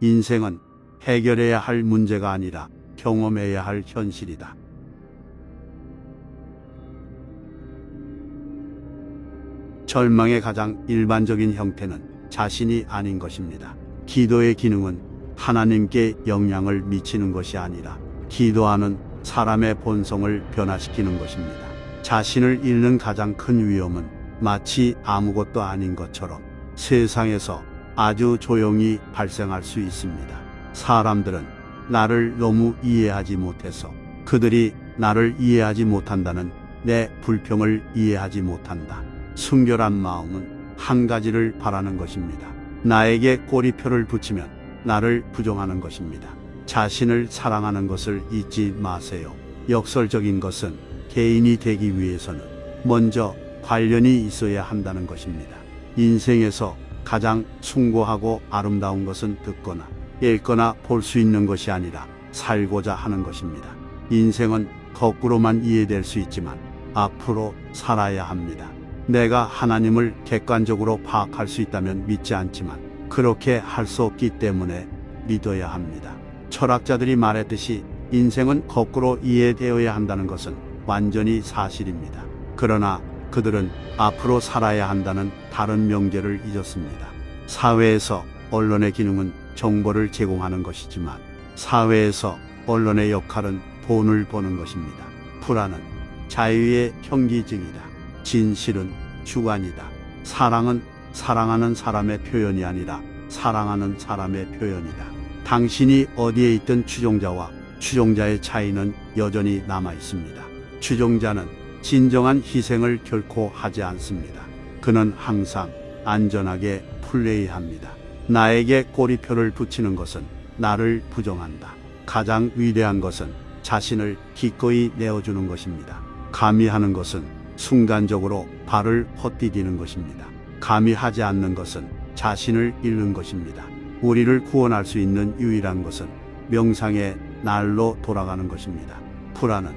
인생은 해결해야 할 문제가 아니라 경험해야 할 현실이다. 절망의 가장 일반적인 형태는 자신이 아닌 것입니다. 기도의 기능은 하나님께 영향을 미치는 것이 아니라 기도하는 사람의 본성을 변화시키는 것입니다. 자신을 잃는 가장 큰 위험은 마치 아무것도 아닌 것처럼 세상에서 아주 조용히 발생할 수 있습니다. 사람들은 나를 너무 이해하지 못해서 그들이 나를 이해하지 못한다는 내 불평을 이해하지 못한다. 순결한 마음은 한 가지를 바라는 것입니다. 나에게 꼬리표를 붙이면 나를 부정하는 것입니다. 자신을 사랑하는 것을 잊지 마세요. 역설적인 것은 개인이 되기 위해서는 먼저 관련이 있어야 한다는 것입니다. 인생에서 가장 숭고하고 아름다운 것은 듣거나 읽거나 볼 수 있는 것이 아니라 살고자 하는 것입니다. 인생은 거꾸로만 이해될 수 있지만 앞으로 살아야 합니다. 내가 하나님을 객관적으로 파악할 수 있다면 믿지 않지만 그렇게 할 수 없기 때문에 믿어야 합니다. 철학자들이 말했듯이 인생은 거꾸로 이해되어야 한다는 것은 완전히 사실입니다. 그러나 그들은 앞으로 살아야 한다는 다른 명제를 잊었습니다. 사회에서 언론의 기능은 정보를 제공하는 것이지만 사회에서 언론의 역할은 돈을 버는 것입니다. 불안은 자유의 현기증이다. 진실은 주관이다. 사랑은 사랑하는 사람의 표현이 아니라 사랑하는 사람의 표현이다. 당신이 어디에 있든 추종자와 추종자의 차이는 여전히 남아 있습니다. 추종자는 진정한 희생을 결코 하지 않습니다. 그는 항상 안전하게 플레이합니다. 나에게 꼬리표를 붙이는 것은 나를 부정한다. 가장 위대한 것은 자신을 기꺼이 내어주는 것입니다. 감히 하는 것은 순간적으로 발을 헛디디는 것입니다. 감히 하지 않는 것은 자신을 잃는 것입니다. 우리를 구원할 수 있는 유일한 것은 명상의 날로 돌아가는 것입니다. 불안은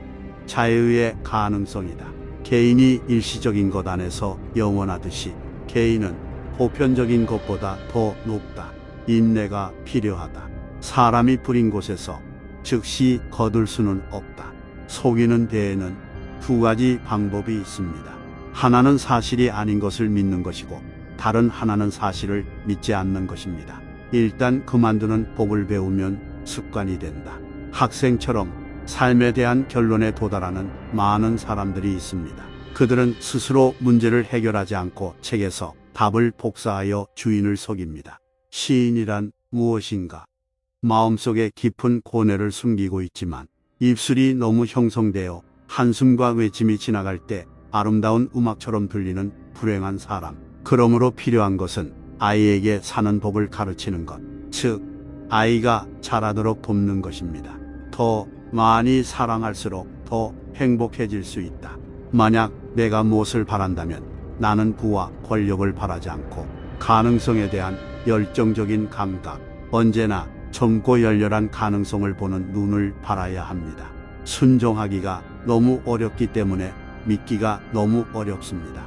자유의 가능성이다. 개인이 일시적인 것 안에서 영원하듯이 개인은 보편적인 것보다 더 높다. 인내가 필요하다. 사람이 뿌린 곳에서 즉시 거둘 수는 없다. 속이는 데에는 두 가지 방법이 있습니다. 하나는 사실이 아닌 것을 믿는 것이고 다른 하나는 사실을 믿지 않는 것입니다. 일단 그만두는 법을 배우면 습관이 된다. 학생처럼 삶에 대한 결론에 도달하는 많은 사람들이 있습니다. 그들은 스스로 문제를 해결하지 않고 책에서 답을 복사하여 주인을 속입니다. 시인이란 무엇인가? 마음속에 깊은 고뇌를 숨기고 있지만 입술이 너무 형성되어 한숨과 외침이 지나갈 때 아름다운 음악처럼 들리는 불행한 사람. 그러므로 필요한 것은 아이에게 사는 법을 가르치는 것, 즉 아이가 자라도록 돕는 것입니다. 더 많이 사랑할수록 더 행복해질 수 있다. 만약 내가 무엇을 바란다면 나는 부와 권력을 바라지 않고 가능성에 대한 열정적인 감각, 언제나 젊고 열렬한 가능성을 보는 눈을 바라야 합니다. 순종하기가 너무 어렵기 때문에 믿기가 너무 어렵습니다.